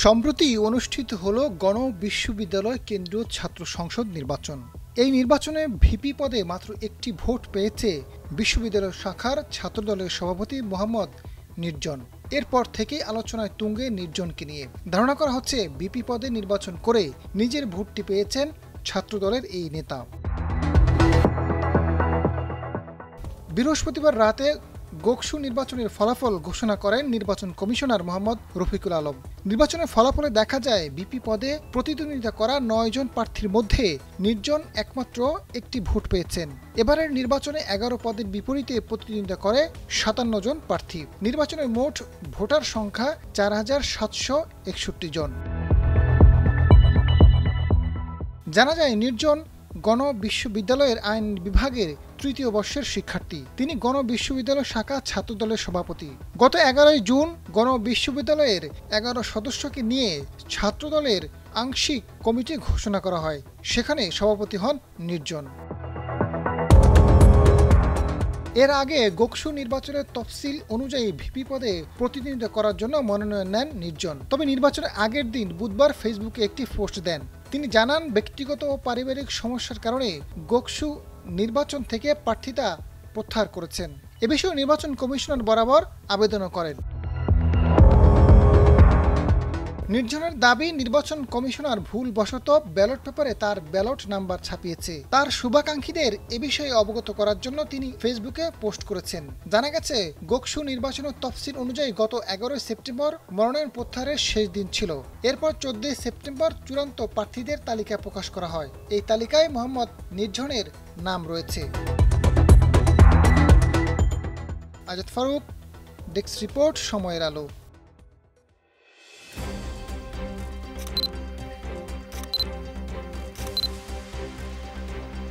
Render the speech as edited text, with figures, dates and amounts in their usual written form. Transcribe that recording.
সম্প্রতি অনুষ্ঠিত হলো গণ বিশ্ববিদ্যালয় কেন্দ্রীয় ছাত্র সংসদ নির্বাচন। এই নির্বাচনে ভিপি পদে মাত্র একটি ভোট পেয়েছে বিশ্ববিদ্যালয় শাখার ছাত্রদলের সভাপতি মোহাম্মদ নির্জন। এরপর থেকেই আলোচনায় তুঙ্গে নির্জনকে নিয়ে ধারণা করা হচ্ছে ভিপি পদে নির্বাচন করে নিজের ভোটটি পেয়েছেন ছাত্রদলের এই নেতা। বৃহস্পতিবার রাতে গোকসু নির্বাচনের ফলাফল ঘোষণা করেন নির্বাচন কমিশনার মোহাম্মদ রফিকুল আলম। নির্বাচনের ফলাফলে দেখা যায় ভিপি পদে প্রতিদ্বন্দ্বিতা করা ৯ জন প্রার্থীর মধ্যে নির্জন একমাত্র একটি ভোট পেয়েছেন। এবারের নির্বাচনে ১১ পদের বিপরীতে প্রতিদ্বন্দ্বিতা করে ৫৭ জন প্রার্থী। নির্বাচনের মোট ভোটার সংখ্যা ৪,৭৬১ জন। জানা যায় নির্জন গণ বিশ্ববিদ্যালয়ের আইন বিভাগের তৃতীয় বর্ষের শিক্ষার্থী। তিনি গণ বিশ্ববিদ্যালয় শাখা ছাত্রদলের সভাপতি। গত ১১ জুন গণ বিশ্ববিদ্যালয়ের ১১ সদস্যকে নিয়ে ছাত্রদলের আংশিক কমিটি ঘোষণা করা হয়। সেখানে সভাপতি হন নির্জন। এর আগে গোকসু নির্বাচনের তফসিল অনুযায়ী ভিপি পদে প্রতিদ্বন্দ্বিতা করার জন্য মনোনয়ন নেন নির্জন। তবে নির্বাচনের আগের দিন বুধবার ফেসবুকে একটি পোস্ট দেন। তিনি জানান, ব্যক্তিগত ও পারিবারিক সমস্যার কারণে গোকসু নির্বাচন থেকে প্রার্থিতা প্রত্যাহার করেছেন। এ বিষয়ে নির্বাচন কমিশনার বরাবর আবেদনও করেন। নির্জনের দাবি, নির্বাচন কমিশনার ভুলবশত ব্যালট পেপারে তার ব্যালট নাম্বার ছাপিয়েছে। তার শুভাকাঙ্ক্ষীদের এ বিষয়ে অবগত করার জন্য তিনি ফেসবুকে পোস্ট করেছেন। জানা গেছে, গোকসু নির্বাচনের তফসিল অনুযায়ী গত ১১ সেপ্টেম্বর মনোনয়ন প্রত্যাহারের শেষ দিন ছিল। এরপর ১৪ সেপ্টেম্বর চূড়ান্ত প্রার্থীদের তালিকা প্রকাশ করা হয়। এই তালিকায় মোহাম্মদ নির্জনের নাম রয়েছে। আজাদ ফারুক, ডেস্ক রিপোর্ট, সময়ের আলো।